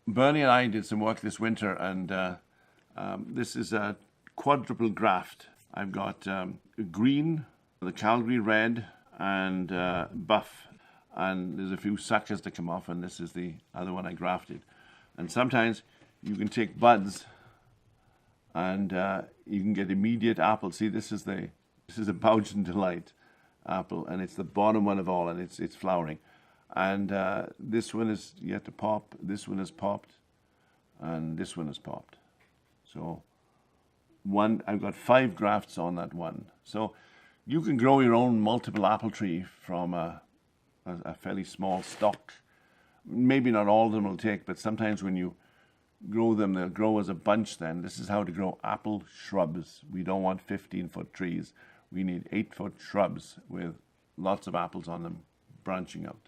Bernie and I did some work this winter, and this is a quadruple graft. I've got green, the Calgary red, and buff, and there's a few suckers to come off, and this is the other one I grafted. And sometimes you can take buds, and you can get immediate apples. See, this is a Belgian Delight apple, and it's the bottom one of all, and it's flowering. And this one is yet to pop. This one has popped, and this one has popped. So I've got 5 grafts on that one. So you can grow your own multiple apple tree from a fairly small stock. Maybe not all of them will take, but sometimes when you grow them, they'll grow as a bunch then. This is how to grow apple shrubs. We don't want 15-foot trees. We need 8-foot shrubs with lots of apples on them branching out.